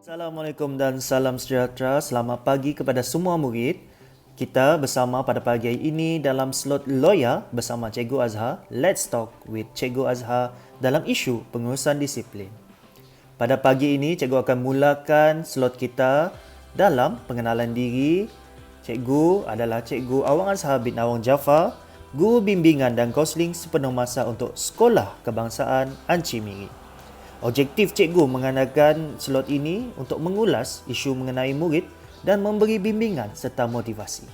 Assalamualaikum dan salam sejahtera. Selamat pagi kepada semua murid. Kita bersama pada pagi hari ini dalam slot Lawyer bersama Cikgu Azhar. Let's talk with Cikgu Azhar dalam isu pengurusan disiplin. Pada pagi ini, Cikgu akan mulakan slot kita dalam pengenalan diri. Cikgu adalah Cikgu Awang Azhar bin Awang Jaafar, Guru Bimbingan dan Kaunseling sepenuh masa untuk Sekolah Kebangsaan Anci Miri. Objektif cikgu mengadakan slot ini untuk mengulas isu mengenai murid dan memberi bimbingan serta motivasi.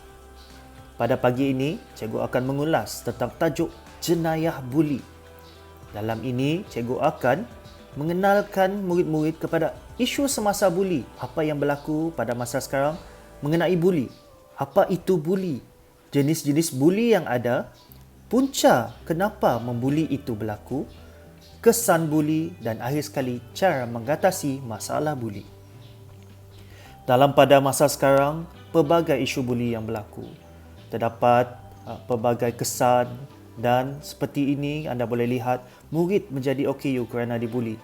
Pada pagi ini, cikgu akan mengulas tentang tajuk jenayah buli. Dalam ini, cikgu akan mengenalkan murid-murid kepada isu semasa buli, apa yang berlaku pada masa sekarang mengenai buli. Apa itu buli? Jenis-jenis buli yang ada, punca kenapa membuli itu berlaku, kesan buli dan akhir sekali cara mengatasi masalah buli. Dalam pada masa sekarang, pelbagai isu buli yang berlaku. Terdapat pelbagai kesan dan seperti ini anda boleh lihat murid menjadi OKU kerana dibuli.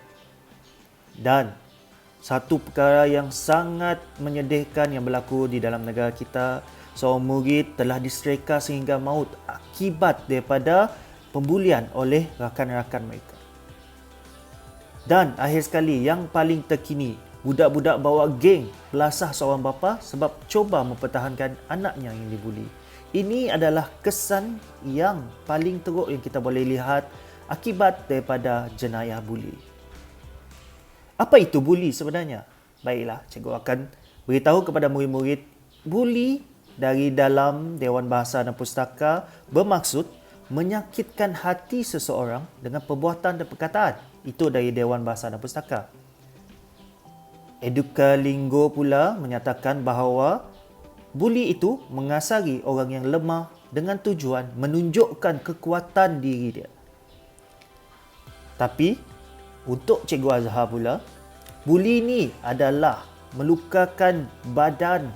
Dan satu perkara yang sangat menyedihkan yang berlaku di dalam negara kita, seorang murid telah disereka sehingga maut akibat daripada pembulian oleh rakan-rakan mereka. Dan akhir sekali yang paling terkini, budak-budak bawa geng belasah seorang bapa sebab cuba mempertahankan anaknya yang dibuli. Ini adalah kesan yang paling teruk yang kita boleh lihat akibat daripada jenayah buli. Apa itu buli sebenarnya? Baiklah, cikgu akan beritahu kepada murid-murid, buli dari dalam Dewan Bahasa dan Pustaka bermaksud menyakitkan hati seseorang dengan perbuatan dan perkataan. Itu dari Dewan Bahasa dan Pustaka. Eduka Linggo pula menyatakan bahawa buli itu mengasari orang yang lemah dengan tujuan menunjukkan kekuatan diri dia. Tapi untuk Cikgu Azhar pula, buli ini adalah melukakan badan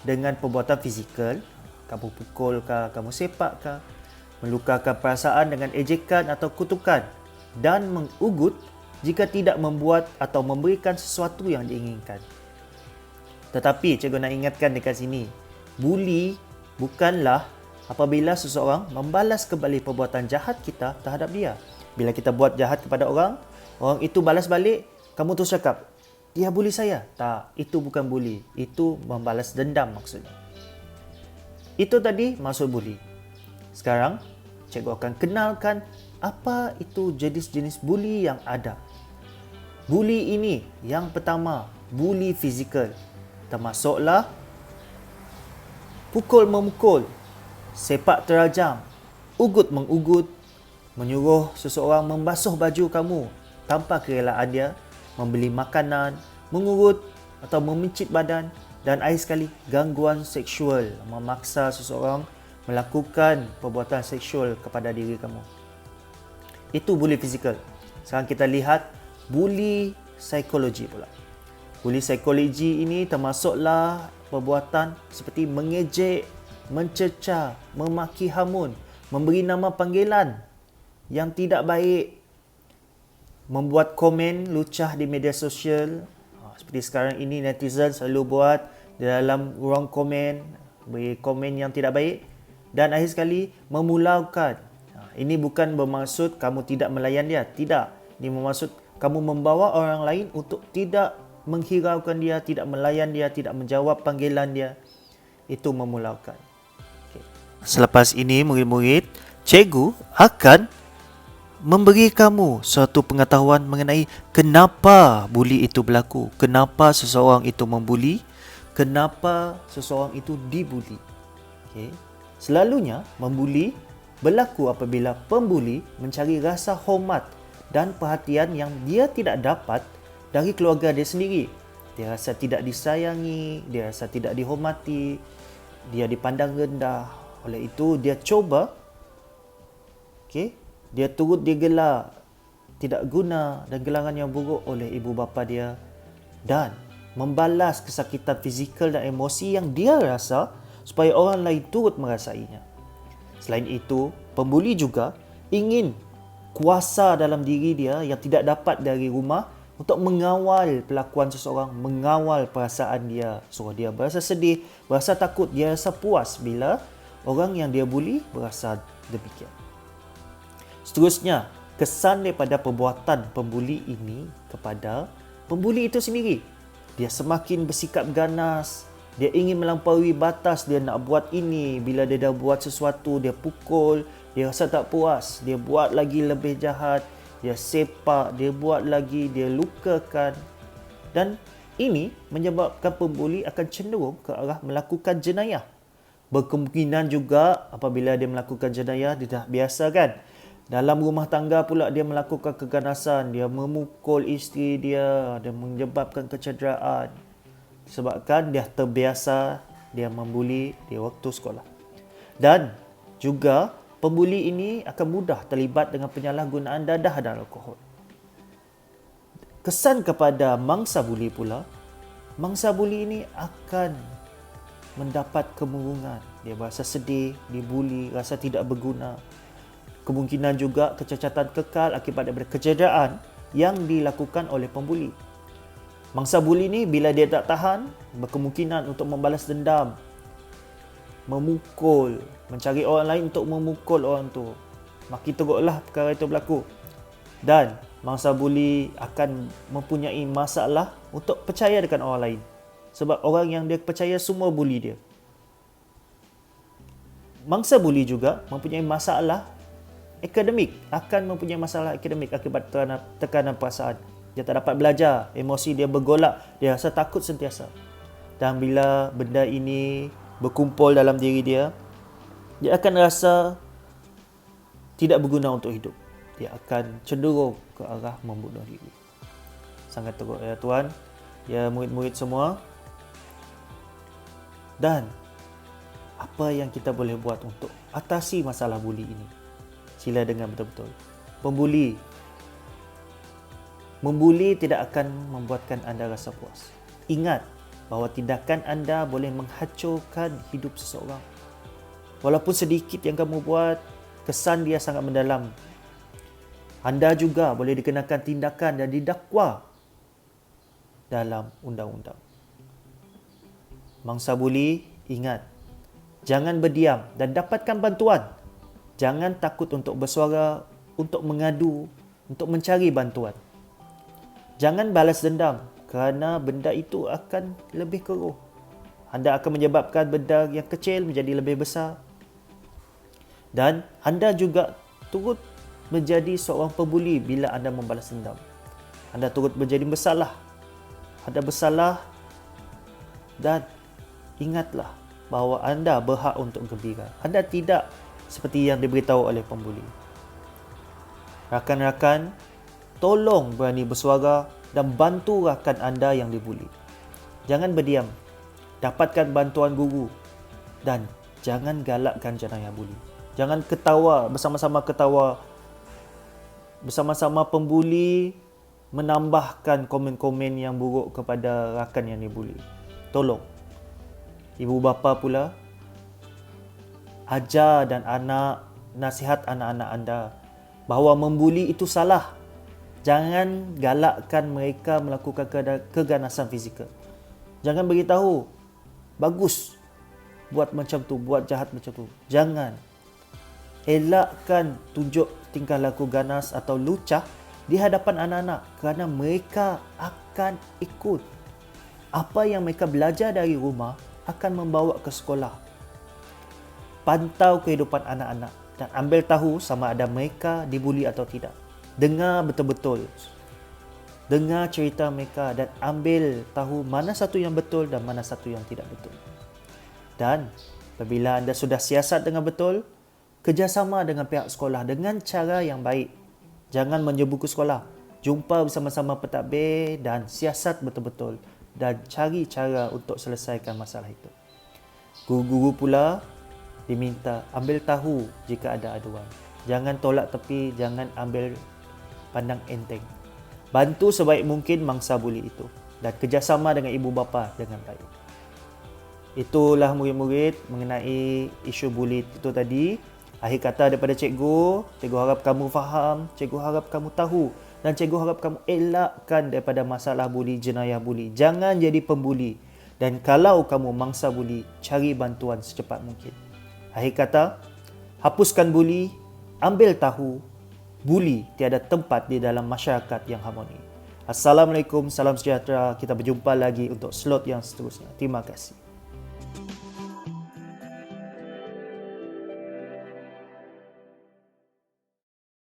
dengan perbuatan fizikal, kamu pukul kah, kamu sepak kah, melukakan perasaan dengan ejekan atau kutukan, dan mengugut jika tidak membuat atau memberikan sesuatu yang diinginkan. Tetapi cikgu nak ingatkan dekat sini, buli bukanlah apabila seseorang membalas kembali perbuatan jahat kita terhadap dia. Bila kita buat jahat kepada orang, orang itu balas balik, kamu terus cakap, dia buli saya. Tak, itu bukan buli. Itu membalas dendam maksudnya. Itu tadi maksud buli. Sekarang, cikgu akan kenalkan apa itu jenis-jenis buli yang ada. Buli ini yang pertama, buli fizikal. Termasuklah pukul memukul, sepak terajam, ugut mengugut, menyuruh seseorang membasuh baju kamu tanpa kerelaan dia, membeli makanan, mengugut atau memicit badan, dan akhir sekali gangguan seksual, memaksa seseorang melakukan perbuatan seksual kepada diri kamu. Itu buli fizikal. Sekarang kita lihat buli psikologi pula. Buli psikologi ini termasuklah perbuatan seperti mengejek, mencerca, memaki hamun, memberi nama panggilan yang tidak baik, membuat komen lucah di media sosial. Seperti sekarang ini netizen selalu buat di dalam ruang komen, beri komen yang tidak baik, dan akhir sekali memulaukan. Ini bukan bermaksud kamu tidak melayan dia. Tidak. Ini bermaksud kamu membawa orang lain untuk tidak menghiraukan dia, tidak melayan dia, tidak menjawab panggilan dia. Itu memulaukan. Okay. Selepas ini, murid-murid, cikgu akan memberi kamu suatu pengetahuan mengenai kenapa buli itu berlaku, kenapa seseorang itu membuli, kenapa seseorang itu dibuli. Okay. Selalunya, membuli berlaku apabila pembuli mencari rasa hormat dan perhatian yang dia tidak dapat dari keluarga dia sendiri. Dia rasa tidak disayangi, dia rasa tidak dihormati, dia dipandang rendah. Oleh itu, dia cuba, dia turut digelar tidak guna dan gelangan yang buruk oleh ibu bapa dia dan membalas kesakitan fizikal dan emosi yang dia rasa supaya orang lain turut merasainya. Selain itu, pembuli juga ingin kuasa dalam diri dia yang tidak dapat dari rumah untuk mengawal pelakuan seseorang, mengawal perasaan dia. Suruh dia berasa sedih, berasa takut, dia rasa puas bila orang yang dia bully berasa demikian. Seterusnya, kesan daripada perbuatan pembuli ini kepada pembuli itu sendiri. Dia semakin bersikap ganas, dia ingin melampaui batas, dia nak buat ini. Bila dia dah buat sesuatu, dia pukul, dia rasa tak puas, dia buat lagi lebih jahat, dia sepak, dia buat lagi, dia lukakan. Dan ini menyebabkan pembuli akan cenderung ke arah melakukan jenayah. Berkemungkinan juga apabila dia melakukan jenayah, dia dah biasa kan. Dalam rumah tangga pula dia melakukan keganasan, dia memukul isteri dia, dia menyebabkan kecederaan. Sebabkan dia terbiasa dia membuli di waktu sekolah. Dan juga pembuli ini akan mudah terlibat dengan penyalahgunaan dadah dan alkohol. Kesan kepada mangsa buli pula, mangsa buli ini akan mendapat kemurungan. Dia rasa sedih, dibuli, rasa tidak berguna. Kemungkinan juga kecacatan kekal akibat daripada kecederaan yang dilakukan oleh pembuli. Mangsa buli ni bila dia tak tahan, berkemungkinan untuk membalas dendam, memukul, mencari orang lain untuk memukul orang tu. Makin teruklah perkara itu berlaku. Dan mangsa buli akan mempunyai masalah untuk percaya dengan orang lain. Sebab orang yang dia percaya semua buli dia. Mangsa buli juga mempunyai masalah akademik, akan mempunyai masalah akademik akibat tekanan perasaan. Dia tak dapat belajar, emosi dia bergolak, dia rasa takut sentiasa. Dan bila benda ini berkumpul dalam diri dia, dia akan rasa tidak berguna untuk hidup. Dia akan cenderung ke arah membunuh diri. Sangat teruk ya tuan, ya murid-murid semua. Dan apa yang kita boleh buat untuk atasi masalah buli ini? Sila dengar betul-betul. Membuli tidak akan membuatkan anda rasa puas. Ingat bahawa tindakan anda boleh menghancurkan hidup seseorang. Walaupun sedikit yang kamu buat, kesan dia sangat mendalam. Anda juga boleh dikenakan tindakan dan didakwa dalam undang-undang. Mangsa buli, ingat, jangan berdiam dan dapatkan bantuan. Jangan takut untuk bersuara, untuk mengadu, untuk mencari bantuan. Jangan balas dendam kerana benda itu akan lebih keruh. Anda akan menyebabkan benda yang kecil menjadi lebih besar. Dan anda juga turut menjadi seorang pembuli bila anda membalas dendam. Anda turut menjadi bersalah. Anda bersalah dan ingatlah bahawa anda berhak untuk gembira. Anda tidak seperti yang diberitahu oleh pembuli. Rakan-rakan, tolong berani bersuara dan bantu rakan anda yang dibuli. Jangan berdiam. Dapatkan bantuan guru dan jangan galakkan jenayah buli. Jangan ketawa, bersama-sama pembuli menambahkan komen-komen yang buruk kepada rakan yang dibuli. Tolong. Ibu bapa pula, ajar dan nasihat anak-anak anda bahawa membuli itu salah. Jangan galakkan mereka melakukan keganasan fizikal. Jangan beritahu, bagus buat macam tu, buat jahat macam tu. Jangan. Elakkan tunjuk tingkah laku ganas atau lucah di hadapan anak-anak kerana mereka akan ikut. Apa yang mereka belajar dari rumah akan membawa ke sekolah. Pantau kehidupan anak-anak dan ambil tahu sama ada mereka dibuli atau tidak. Dengar betul-betul. Dengar cerita mereka dan ambil tahu mana satu yang betul dan mana satu yang tidak betul. Dan apabila anda sudah siasat dengan betul, kerjasama dengan pihak sekolah dengan cara yang baik. Jangan menyebu ke sekolah. Jumpa bersama-sama pentadbir dan siasat betul-betul dan cari cara untuk selesaikan masalah itu. Guru-guru pula diminta ambil tahu jika ada aduan. Jangan tolak tepi, jangan ambil pandang enteng. Bantu sebaik mungkin mangsa buli itu dan kerjasama dengan ibu bapa dengan baik. Itulah murid-murid mengenai isu buli itu tadi. Akhir kata daripada cikgu harap kamu faham, cikgu harap kamu tahu Dan cikgu harap kamu elakkan daripada masalah buli, jenayah buli. Jangan jadi pembuli. Dan kalau kamu mangsa buli, cari bantuan secepat mungkin. Akhir kata, hapuskan buli, ambil tahu, buli tiada tempat di dalam masyarakat yang harmoni. Assalamualaikum, salam sejahtera. Kita berjumpa lagi untuk slot yang seterusnya. Terima kasih.